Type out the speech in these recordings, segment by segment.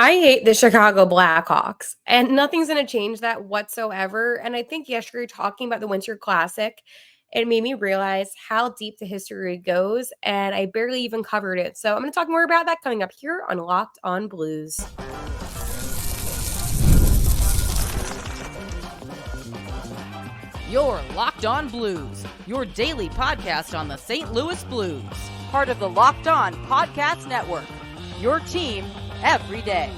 I hate the Chicago Blackhawks, and nothing's going to change that whatsoever. And I think yesterday, talking about the Winter Classic, it made me realize how deep the history goes, and I barely even covered it. So I'm going to talk more about that coming up here on Locked On Blues. You're Locked On Blues, your daily podcast on the St. Louis Blues. Part of the Locked On Podcast Network, your team every day.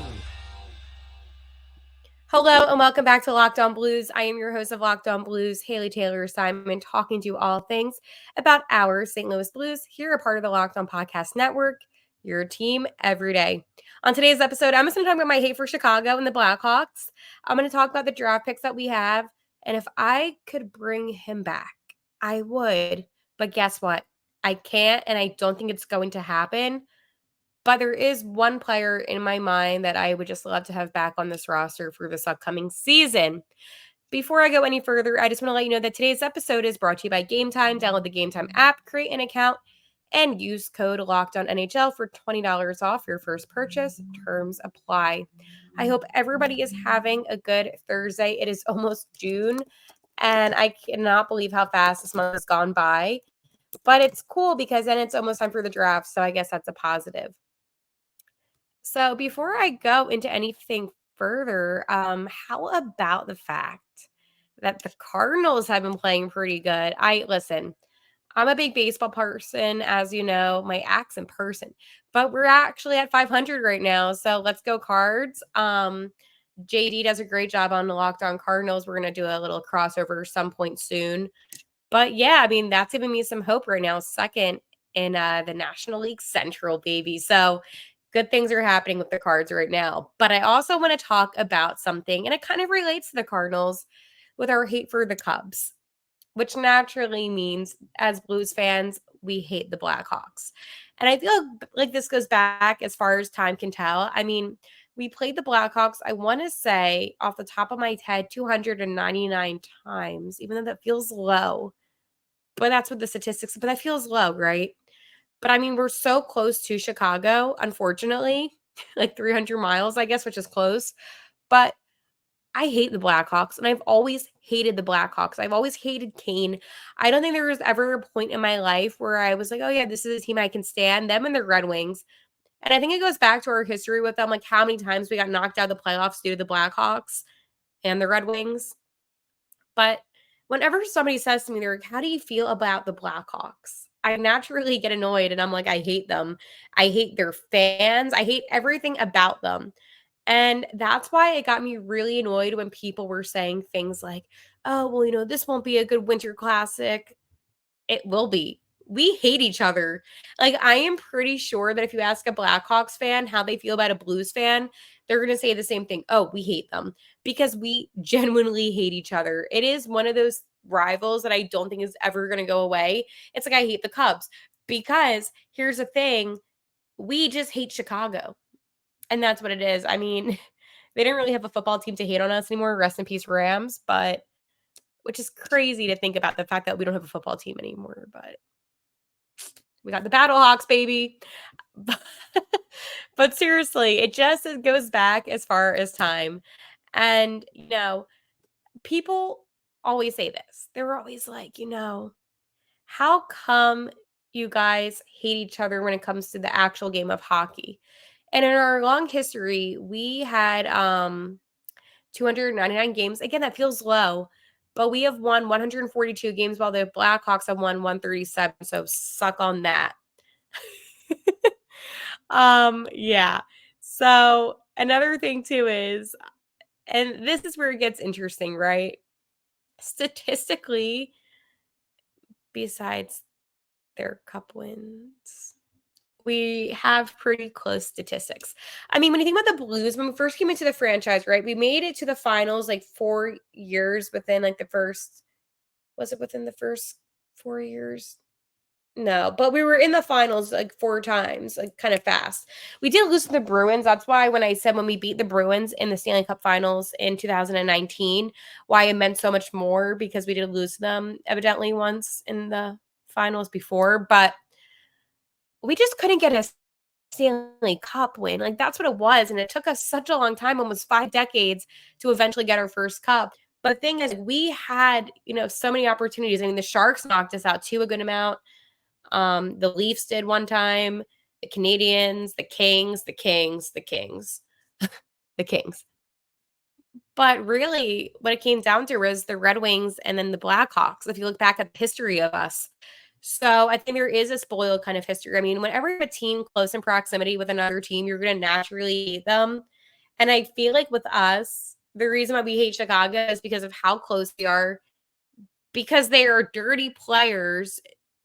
Hello and welcome back to Locked On Blues. I am your host of Locked On Blues, Haley Taylor Simon, talking to you all things about our St. Louis Blues. Here, a part of the Locked On Podcast Network, your team every day. On today's episode, I'm just going to talk about my hate for Chicago and the Blackhawks. I'm going to talk about the draft picks that we have, and if I could bring him back, I would. But guess what? I can't, and I don't think it's going to happen. But there is one player in my mind that I would just love to have back on this roster for this upcoming season. Before I go any further, I just want to let you know that today's episode is brought to you by Gametime. Download the Gametime app, create an account, and use code LOCKEDONNHL for $20 off your first purchase. Terms apply. I hope everybody is having a good Thursday. It is almost June, and I cannot believe how fast this month has gone by. But it's cool because then it's almost time for the draft, so I guess that's a positive. So before I go into anything further, how about the fact that the Cardinals have been playing pretty good? Listen, I'm a big baseball person, as you know, my act's in person, but we're actually at 500 right now. So let's go Cards. JD does a great job on the Locked On Cardinals. We're going to do a little crossover some point soon. But yeah, I mean, that's giving me some hope right now. Second in the National League Central, baby. So good things are happening with the Cards right now. But I also want to talk about something, and it kind of relates to the Cardinals with our hate for the Cubs, which naturally means as Blues fans, we hate the Blackhawks. And I feel like this goes back as far as time can tell. I mean, we played the Blackhawks, I want to say off the top of my head, 299 times, even though that feels low. But that's what the statistics, but that feels low, right? But I mean, we're so close to Chicago, unfortunately, like 300 miles, I guess, which is close. But I hate the Blackhawks, and I've always hated the Blackhawks. I've always hated Kane. I don't think there was ever a point in my life where I was like, oh, yeah, this is a team I can stand, them and the Red Wings. And I think it goes back to our history with them, like how many times we got knocked out of the playoffs due to the Blackhawks and the Red Wings. But whenever somebody says to me, they're like, how do you feel about the Blackhawks? I naturally get annoyed and I'm like, I hate them. I hate their fans. I hate everything about them. And that's why it got me really annoyed when people were saying things like, oh, well, this won't be a good winter classic. It will be. We hate each other. Like, I am pretty sure that if you ask a Blackhawks fan how they feel about a Blues fan, they're going to say the same thing. Oh, we hate them because we genuinely hate each other. It is one of those rivals that I don't think is ever going to go away. It's like I hate the Cubs because here's the thing. We just hate Chicago. And that's what it is. I mean, they didn't really have a football team to hate on us anymore. Rest in peace, Rams. But which is crazy to think about the fact that we don't have a football team anymore. But we got the Battlehawks, baby. But seriously, it just goes back as far as time. And, people always say this. They're always like, how come you guys hate each other when it comes to the actual game of hockey? And in our long history, we had 299 games. Again, that feels low, but we have won 142 games while the Blackhawks have won 137. So suck on that. Yeah. So another thing too is, and this is where it gets interesting, right? Statistically, besides their cup wins, we have pretty close statistics. I mean, when you think about the Blues, when we first came into the franchise, right, we made it to the finals like 4 years within like the first, was it within the first 4 years? No, but we were in the finals like 4 times, like kind of fast. We did lose to the Bruins. That's why when I said when we beat the Bruins in the Stanley Cup Finals in 2019, why it meant so much more because we did lose to them evidently once in the finals before, but we just couldn't get a Stanley Cup win. Like, that's what it was. And it took us such a long time, almost 5 decades, to eventually get our first cup. But the thing is, we had, so many opportunities. I mean, the Sharks knocked us out too a good amount. The Leafs did one time, the Canadians, the Kings, the Kings, the Kings, the Kings. But really, what it came down to was the Red Wings and then the Blackhawks, if you look back at the history of us. So I think there is a spoiled kind of history. I mean, whenever you have a team close in proximity with another team, you're going to naturally hate them. And I feel like with us, the reason why we hate Chicago is because of how close we are, because they are dirty players.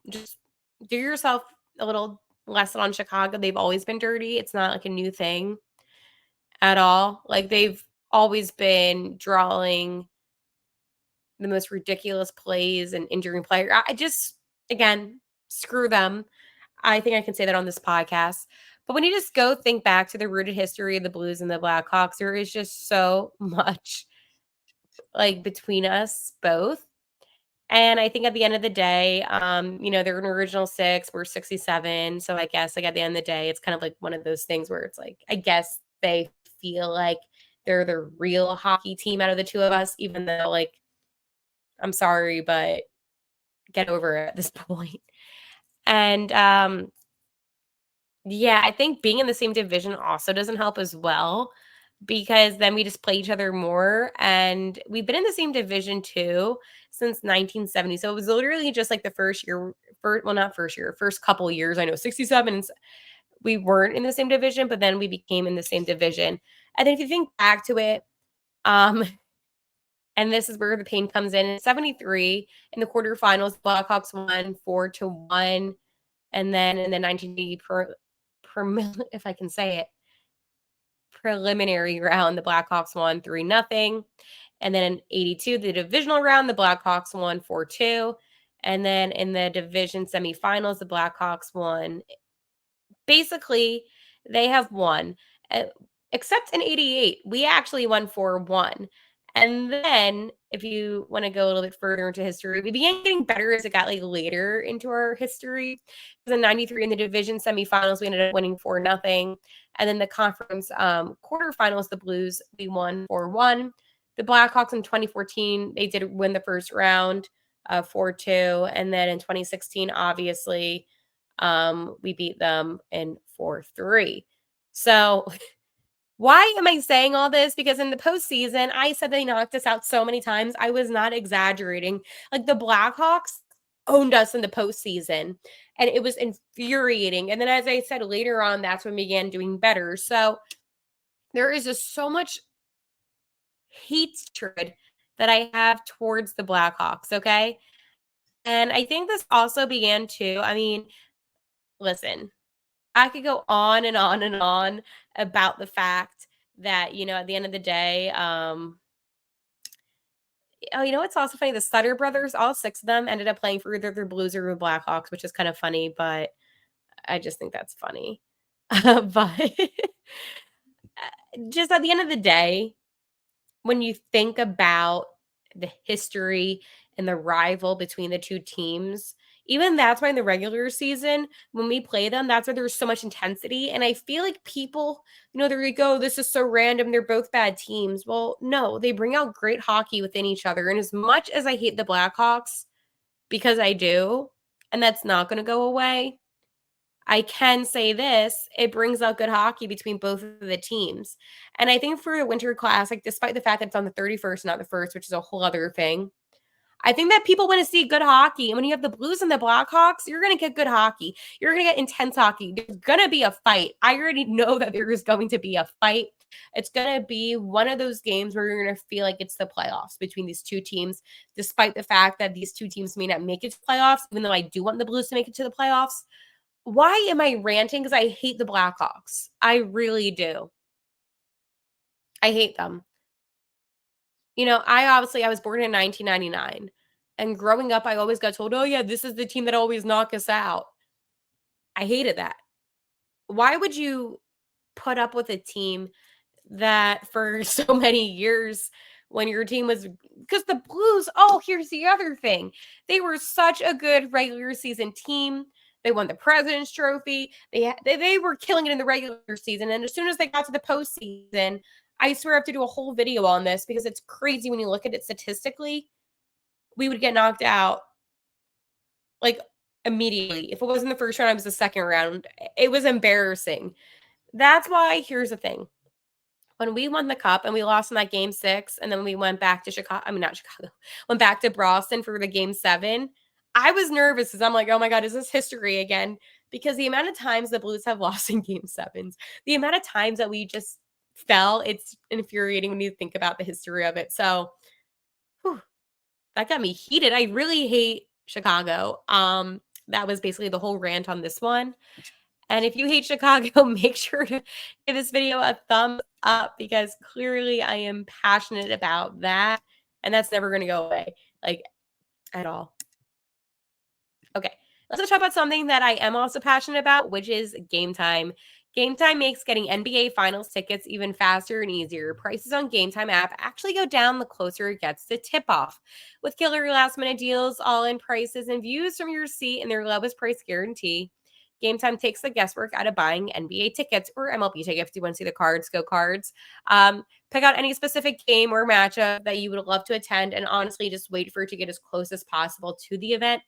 Just do yourself a little lesson on Chicago. They've always been dirty. It's not like a new thing at all. Like, they've always been drawing the most ridiculous plays and injuring players. I just, again, screw them. I think I can say that on this podcast. But when you just go think back to the rooted history of the Blues and the Blackhawks, there is just so much like between us both. And I think at the end of the day, they're an original 6, we're 67. So I guess like at the end of the day, it's kind of like one of those things where it's like, I guess they feel like they're the real hockey team out of the two of us, even though, like, I'm sorry, but get over it at this point. And yeah, I think being in the same division also doesn't help as well, because then we just play each other more. And we've been in the same division too since 1970. So it was literally just like the first year, not first year, first couple years. I know 67, we weren't in the same division, but then we became in the same division. And then if you think back to it, and this is where the pain comes in 73 in the quarterfinals, Blackhawks won 4-1. And then in the 1980 if I can say it, preliminary round, the Blackhawks won 3-0. And then in 82, the divisional round, the Blackhawks won 4-2. And then in the division semifinals, the Blackhawks won. Basically, they have won. Except in 88, we actually won 4-1. And then if you want to go a little bit further into history, we began getting better as it got like later into our history. In 93 in the division semifinals, we ended up winning 4-0. And then the conference quarterfinals, the Blues, we won 4-1. The Blackhawks in 2014, they did win the first round 4-2. And then in 2016, obviously, we beat them in 4-3. So why am I saying all this? Because in the postseason, I said they knocked us out so many times. I was not exaggerating. Like, the Blackhawks owned us in the postseason, and it was infuriating. And then, as I said later on, that's when we began doing better. So there is just so much hatred that I have towards the Blackhawks, okay? And I think this also began too. I mean, listen, I could go on and on and on about the fact that, at the end of the day, it's also funny? The Sutter brothers, all 6 of them ended up playing for either the Blues or the Blackhawks, which is kind of funny, but I just think that's funny. But just at the end of the day, when you think about the history and the rival between the two teams, even that's why in the regular season, when we play them, that's why there's so much intensity. And I feel like people, there you go, this is so random. They're both bad teams. Well, no, they bring out great hockey within each other. And as much as I hate the Blackhawks, because I do, and that's not going to go away, I can say this, it brings out good hockey between both of the teams. And I think for the Winter Classic, despite the fact that it's on the 31st, not the 1st, which is a whole other thing, I think that people want to see good hockey. And when you have the Blues and the Blackhawks, you're going to get good hockey. You're going to get intense hockey. There's going to be a fight. I already know that there is going to be a fight. It's going to be one of those games where you're going to feel like it's the playoffs between these two teams, despite the fact that these two teams may not make it to playoffs, even though I do want the Blues to make it to the playoffs. Why am I ranting? Because I hate the Blackhawks. I really do. I hate them. I was born in 1999. And growing up, I always got told, oh, yeah, this is the team that always knock us out. I hated that. Why would you put up with a team that for so many years when your team was – because the Blues, here's the other thing. They were such a good regular season team. They won the President's Trophy. They were killing it in the regular season. And as soon as they got to the postseason, I swear I have to do a whole video on this because it's crazy when you look at it statistically. We would get knocked out like immediately. If it wasn't the first round, it was the second round. It was embarrassing. That's why, here's the thing. When we won the cup and we lost in that game 6, and then we went back to not Chicago, went back to Boston for the game 7, I was nervous because I'm like, oh my God, is this history again? Because the amount of times the Blues have lost in game 7s, the amount of times that we just fell, it's infuriating when you think about the history of it. So that got me heated. I really hate Chicago. That was basically the whole rant on this one. And if you hate Chicago, make sure to give this video a thumbs up because clearly I am passionate about that. And that's never going to go away, like, at all. Okay, let's talk about something that I am also passionate about, which is Gametime. Gametime makes getting NBA Finals tickets even faster and easier. Prices on Gametime app actually go down the closer it gets to tip-off. With killer last-minute deals, all-in prices, and views from your seat and their lowest price guarantee, Gametime takes the guesswork out of buying NBA tickets or MLB tickets. If you want to see the cards, go cards. Pick out any specific game or matchup that you would love to attend, and honestly, just wait for it to get as close as possible to the event,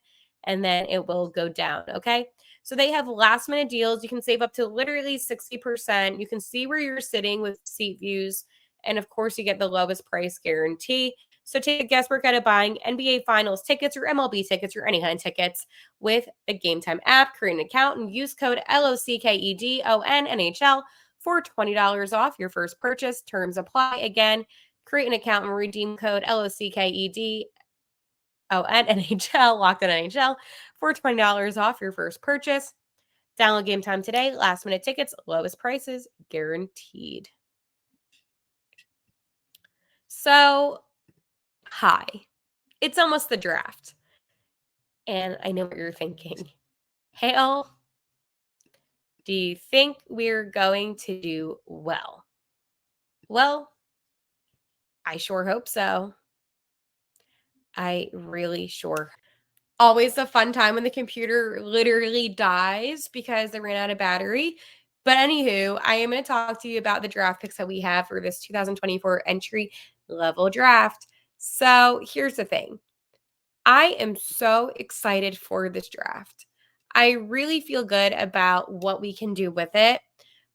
and then it will go down, okay? So they have last minute deals. You can save up to literally 60%. You can see where you're sitting with seat views. And of course, you get the lowest price guarantee. So take the guesswork out of buying NBA Finals tickets or MLB tickets or any kind of tickets with the Gametime app. Create an account and use code LOCKEDONNHL for $20 off your first purchase. Terms apply. Again, create an account and redeem code LOCKEDONNHL, locked on NHL, for $20 off your first purchase. Download Gametime today. Last minute tickets, lowest prices guaranteed. So, hi. It's almost the draft. And I know what you're thinking. Hale, do you think we're going to do well? Well, I sure hope so. I really sure. Always a fun time when the computer literally dies because they ran out of battery. But anywho, I am going to talk to you about the draft picks that we have for this 2024 entry level draft. So here's the thing. I am so excited for this draft. I really feel good about what we can do with it,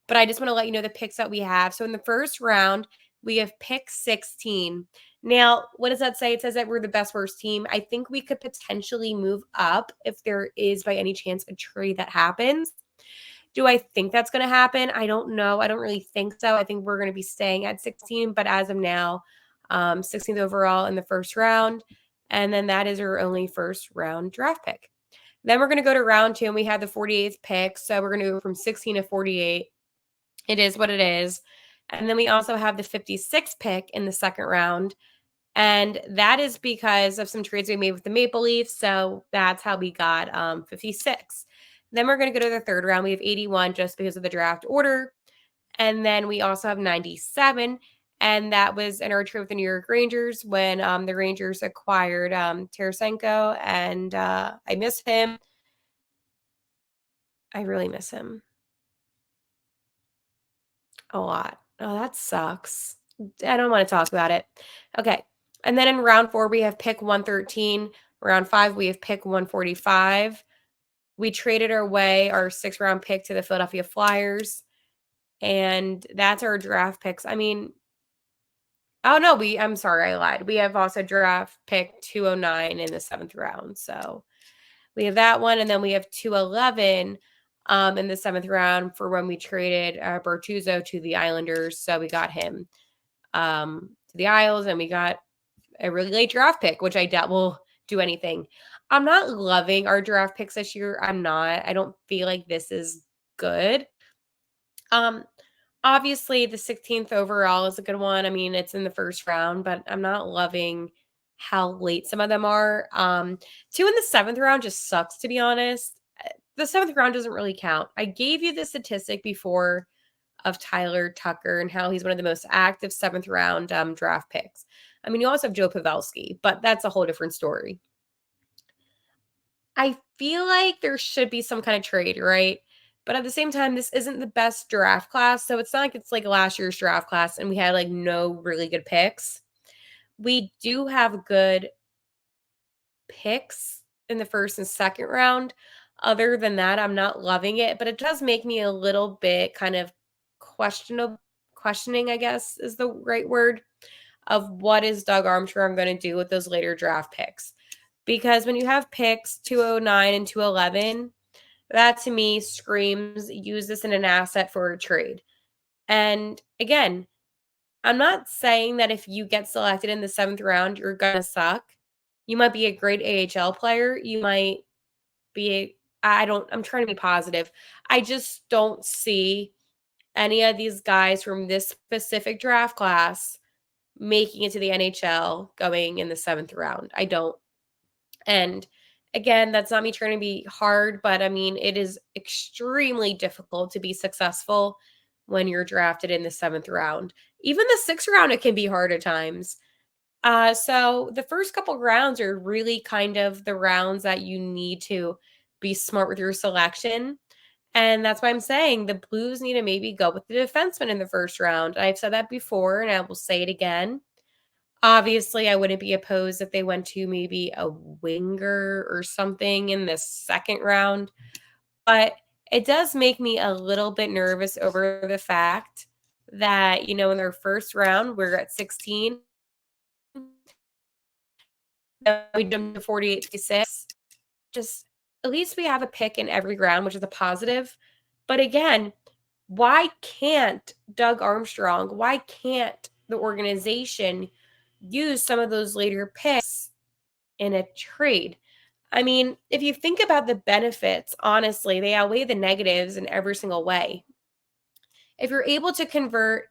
but I just want to let you know the picks that we have. So in the first round, we have pick 16. Now, what does that say? It says that we're the best worst team. I think we could potentially move up if there is by any chance a trade that happens. Do I think that's going to happen? I don't know. I don't really think so. I think we're going to be staying at 16, but as of now, 16th overall in the first round. And then that is our only first round draft pick. Then we're going to go to round 2, and we have the 48th pick. So we're going to go from 16 to 48. It is what it is. And then we also have the 56th pick in the second round. And that is because of some trades we made with the Maple Leafs. So that's how we got 56. Then we're going to go to the third round. We have 81 just because of the draft order. And then we also have 97. And that was in our trade with the New York Rangers when the Rangers acquired Tarasenko. And I miss him. I really miss him a lot. Oh, that sucks. I don't want to talk about it. Okay. And then in round 4, we have pick 113. Round 5, we have pick 145. We traded our 6th round pick to the Philadelphia Flyers. And that's our draft picks. I mean, oh no, I'm sorry, I lied. We have also draft pick 209 in the 7th round. So we have that one. And then we have 211 in the 7th round for when we traded Bertuzzo to the Islanders. So we got him to the Isles, and we got a really late draft pick, which I doubt will do anything. I'm not loving our draft picks this year. I'm not. I don't feel like this is good. Obviously the 16th overall is a good one. I mean, it's in the first round, but I'm not loving how late some of them are. 2 in the 7th round just sucks, to be honest. The 7th round doesn't really count. I gave you the statistic before of Tyler Tucker and how he's one of the most active 7th round draft picks. I mean, you also have Joe Pavelski, but that's a whole different story. I feel like there should be some kind of trade, right? But at the same time, this isn't the best draft class. So it's not like it's like last year's draft class and we had like no really good picks. We do have good picks in the first and second round. Other than that, I'm not loving it, but it does make me a little bit kind of questioning, I guess is the right word, of what is Doug Armstrong going to do with those later draft picks. Because when you have picks 209 and 211, that to me screams use this in an asset for a trade. And again, I'm not saying that if you get selected in the 7th round, you're going to suck. You might be a great AHL player. You might be, I'm trying to be positive. I just don't see any of these guys from this specific draft class making it to the NHL going in the 7th round. I don't. And again, that's not me trying to be hard, but I mean, it is extremely difficult to be successful when you're drafted in the 7th round. Even the 6th round, it can be hard at times. So the first couple rounds are really kind of the rounds that you need to be smart with your selection. And that's why I'm saying the Blues need to maybe go with the defenseman in the first round. I've said that before, and I will say it again. Obviously, I wouldn't be opposed if they went to maybe a winger or something in the second round, but it does make me a little bit nervous over the fact that, in their first round, we're at 16. Then we jumped to 48 to 6. Just at least we have a pick in every round, which is a positive. But again, why can't Doug Armstrong, why can't the organization use some of those later picks in a trade? I mean, if you think about the benefits, honestly, they outweigh the negatives in every single way. If you're able to convert,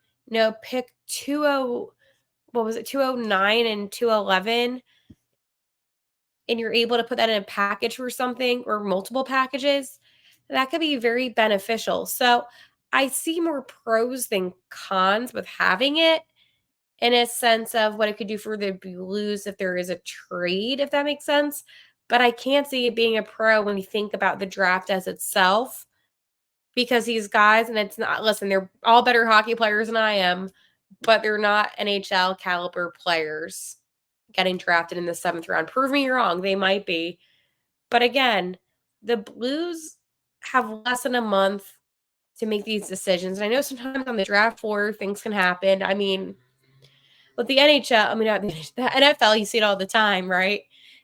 pick 209 and 211, and you're able to put that in a package for something or multiple packages, that could be very beneficial. So I see more pros than cons with having it in a sense of what it could do for the Blues if there is a trade, if that makes sense. But I can't see it being a pro when we think about the draft as itself because these guys, and it's not, listen, they're all better hockey players than I am, but they're not NHL caliber players getting drafted in the 7th round. Prove me wrong. They might be. But again, the Blues have less than a month to make these decisions. And I know sometimes on the draft floor, things can happen. I mean, with the NHL, I mean, not the NFL, you see it all the time, right?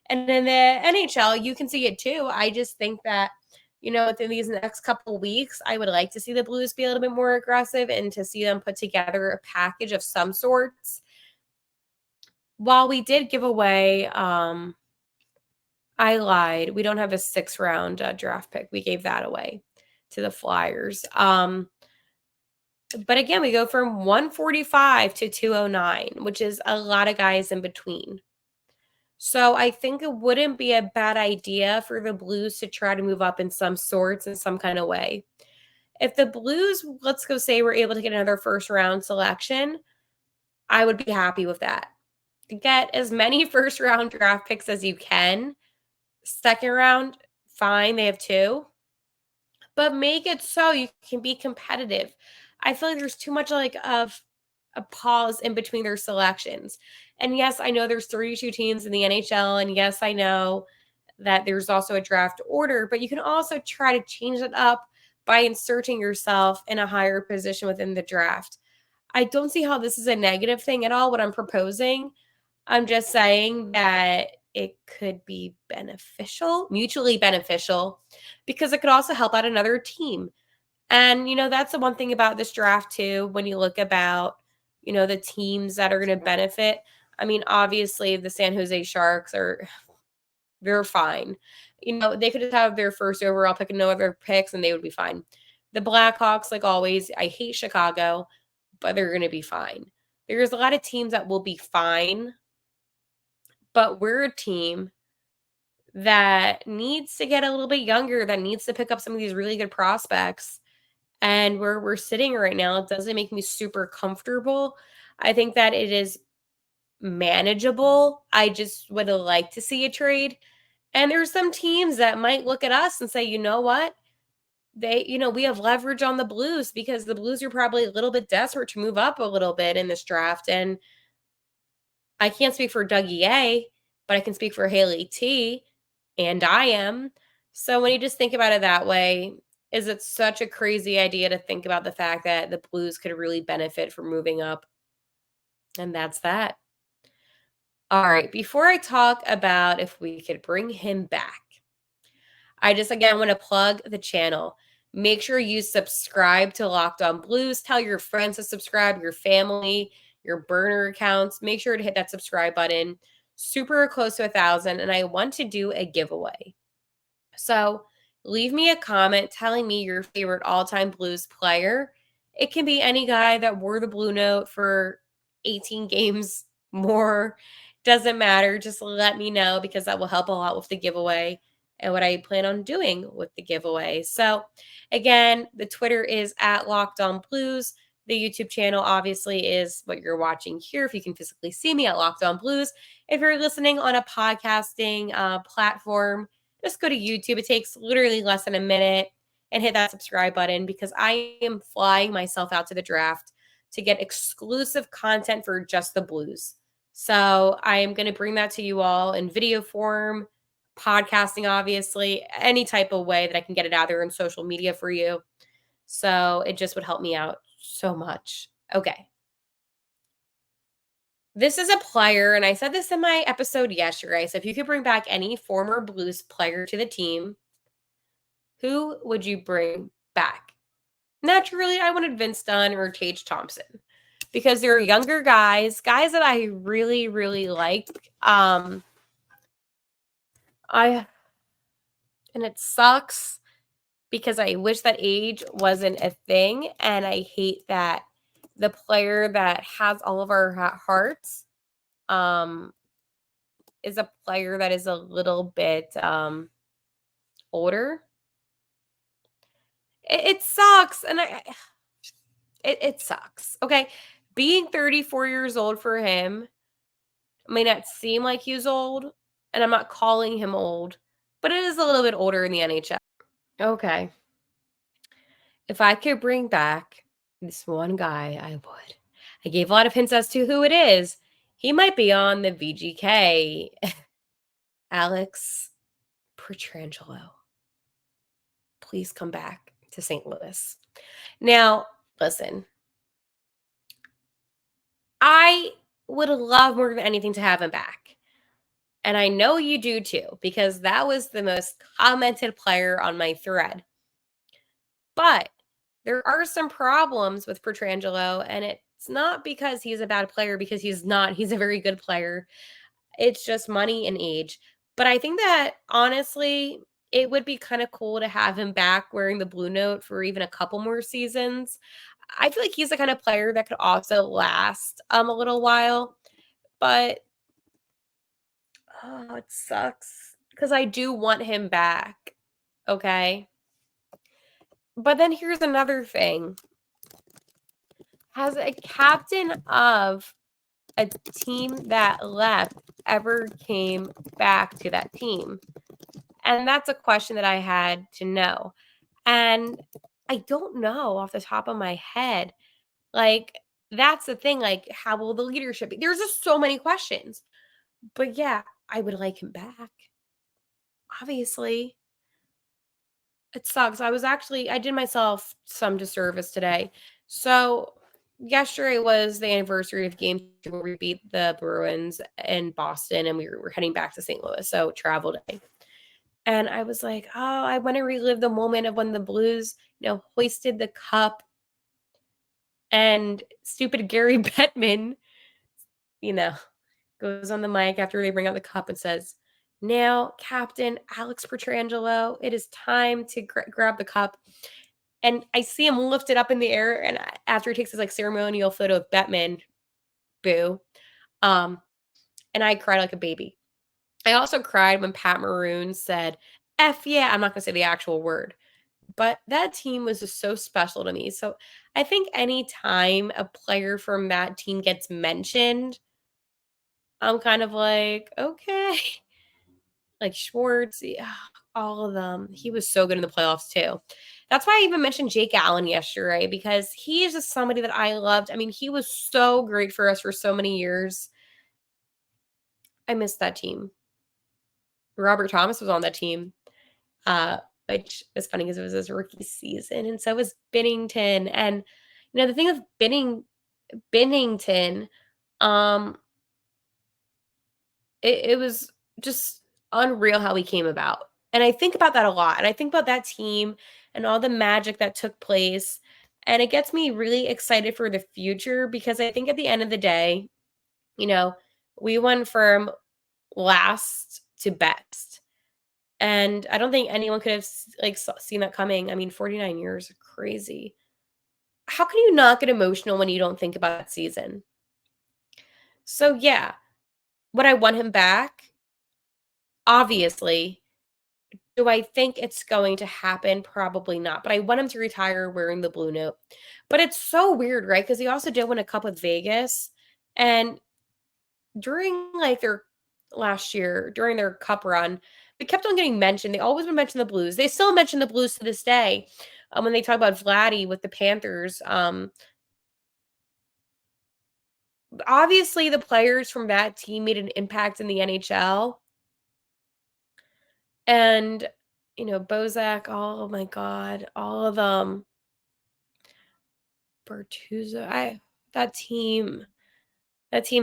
And in the NHL, you can see it too. I just think that, within these next couple of weeks, I would like to see the Blues be a little bit more aggressive and to see them put together a package of some sorts. While we did give away, I lied. We don't have a 6th round draft pick. We gave that away to the Flyers. But again, we go from 145 to 209, which is a lot of guys in between. So I think it wouldn't be a bad idea for the Blues to try to move up in some sorts in some kind of way. If the Blues, let's go say we're able to get another first round selection, I would be happy with that. Get as many first round draft picks as you can. Second round, fine, they have 2. But make it so you can be competitive. I feel like there's too much of a pause in between their selections. And yes, I know there's 32 teams in the NHL, and yes, I know that there's also a draft order, but you can also try to change it up by inserting yourself in a higher position within the draft. I don't see how this is a negative thing at all, what I'm proposing. I'm just saying that it could be beneficial, mutually beneficial, because it could also help out another team. And, that's the one thing about this draft too, when you look about, the teams that are going to benefit. I mean, obviously the San Jose Sharks they're fine. They could just have their first overall pick and no other picks and they would be fine. The Blackhawks, like always, I hate Chicago, but they're going to be fine. There's a lot of teams that will be fine, but we're a team that needs to get a little bit younger, that needs to pick up some of these really good prospects. And where we're sitting right now, it doesn't make me super comfortable. I think that it is manageable. I just would like to see a trade. And there's some teams that might look at us and say, you know what? We have leverage on the Blues because the Blues are probably a little bit desperate to move up a little bit in this draft. And I can't speak for Dougie A, but I can speak for Haley T, and I am. So when you just think about it that way, is it such a crazy idea to think about the fact that the Blues could really benefit from moving up? And that's that. All right, before I talk about if we could bring him back, I just again want to plug the channel. Make sure you subscribe to Locked On Blues. Tell your friends to subscribe, your family, your burner accounts. Make sure to hit that subscribe button. Super close to 1,000, and I want to do a giveaway. So leave me a comment telling me your favorite all-time Blues player. It can be any guy that wore the blue note for 18 games more. Doesn't matter. Just let me know because that will help a lot with the giveaway and what I plan on doing with the giveaway. So again, the Twitter is at Locked On Blues. The YouTube channel obviously is what you're watching here. If you can physically see me at Locked On Blues. If you're listening on a podcasting platform, just go to YouTube. It takes literally less than a minute and hit that subscribe button because I am flying myself out to the draft to get exclusive content for just the Blues. So I am going to bring that to you all in video form, podcasting, obviously, any type of way that I can get it out there in social media for you. So it just would help me out so much. Okay. This is a player, and I said this in my episode yesterday. So if you could bring back any former Blues player to the team, who would you bring back? Naturally, I wanted Vince Dunn or Tage Thompson because they're younger guys that I really, really like. And it sucks because I wish that age wasn't a thing, and I hate that the player that has all of our hearts, is a player that is a little bit older. It sucks, and it sucks. Okay, being 34 years old for him may not seem like he's old, and I'm not calling him old, but it is a little bit older in the NHL. Okay, if I could bring back this one guy, I would. I gave a lot of hints as to who it is. He might be on the VGK. Alex Pietrangelo. Please come back to St. Louis. Now, listen, I would love more than anything to have him back. And I know you do too, because that was the most commented player on my thread. But there are some problems with Pietrangelo, and it's not because he's a bad player, because he's not. He's a very good player. It's just money and age. But I think that honestly, it would be kind of cool to have him back wearing the blue note for even a couple more seasons. I feel like he's the kind of player that could also last a little while. But oh, it sucks because I do want him back. Okay. But then here's another thing. Has a captain of a team that left ever came back to that team? And that's a question that I had to know. And I don't know off the top of my head. Like, that's the thing. Like, how will the leadership be? There's just so many questions. But yeah, I would like him back. Obviously. It sucks. I did myself some disservice today. So yesterday was the anniversary of Game 2 where we beat the Bruins in Boston, and we were heading back to St. Louis. So travel day. And I was like, oh, I want to relive the moment of when the Blues, hoisted the cup and stupid Gary Bettman, you know, goes on the mic after they bring out the cup and says, now, Captain Alex Pietrangelo, it is time to grab the cup. And I see him lift it up in the air, and after he takes his ceremonial photo of Bettman, boo. And I cried like a baby. I also cried when Pat Maroon said, F yeah, I'm not going to say the actual word, but that team was just so special to me. So I think anytime a player from that team gets mentioned, I'm kind of like, okay. like Schwartz, all of them. He was so good in the playoffs too. That's why I even mentioned Jake Allen yesterday, because he is just somebody that I loved. I mean, he was so great for us for so many years. I miss that team. Robert Thomas was on that team, which is funny because it was his rookie season, and so was Bennington. And the thing with Bennington, um, it was just unreal how he came about. And I think about that a lot. And I think about that team and all the magic that took place. And it gets me really excited for the future, because I think at the end of the day, we went from last to best. And I don't think anyone could have seen that coming. I mean, 49 years, crazy. How can you not get emotional when you don't think about that season? So yeah, would I want him back? Obviously. Do I think it's going to happen? Probably not. But I want him to retire wearing the blue note. But it's so weird, right? Because he also did win a cup with Vegas. And during their last year, during their cup run, they kept on getting mentioned. They always would mention the Blues. They still mention the Blues to this day. When they talk about Vladdy with the Panthers, obviously the players from that team made an impact in the NHL. And, Bozak, oh my God, all of them. Bertuzzo, that team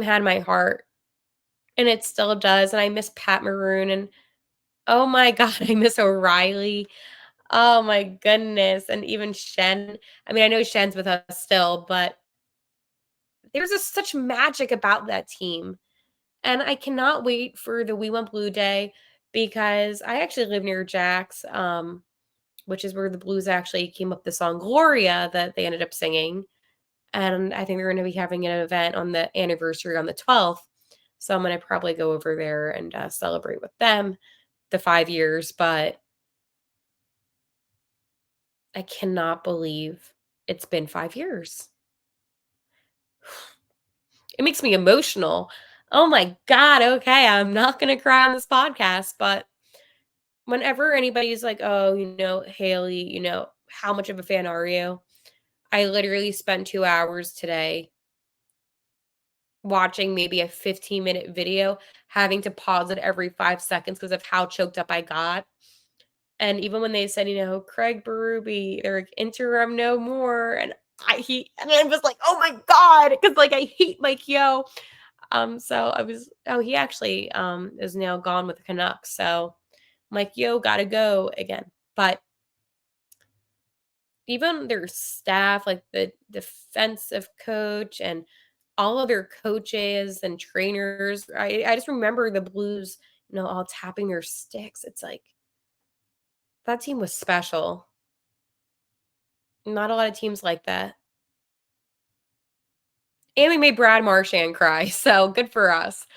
had my heart, and it still does. And I miss Pat Maroon, and oh my God, I miss O'Reilly. Oh my goodness. And even Shen. I mean, I know Shen's with us still, but there's just such magic about that team. And I cannot wait for the We Want Blue Day, because I actually live near Jack's, which is where the Blues actually came up with the song Gloria that they ended up singing. And I think they're going to be having an event on the anniversary on the 12th. So I'm going to probably go over there and celebrate with them the 5 years. But I cannot believe it's been 5 years. It makes me emotional. Oh my God. Okay. I'm not going to cry on this podcast, but whenever anybody's like, oh, Haley, how much of a fan are you? I literally spent 2 hours today watching maybe a 15-minute video, having to pause it every 5 seconds because of how choked up I got. And even when they said, Craig Berube, they're like, interim no more. And I was like, oh my God, because I hate Mike Yeo. So he actually is now gone with the Canucks. So Mike Yeo gotta go again. But even their staff, like the defensive coach and all of their coaches and trainers, I just remember the Blues, all tapping their sticks. It's like that team was special. Not a lot of teams like that. And we made Brad Marchand cry, so good for us.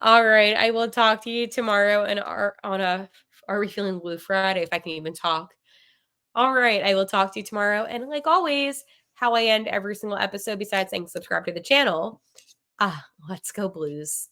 All right, I will talk to you tomorrow and on a Are We Feeling Blue Friday, if I can even talk. All right, I will talk to you tomorrow. And like always, how I end every single episode, besides saying subscribe to the channel, let's go Blues.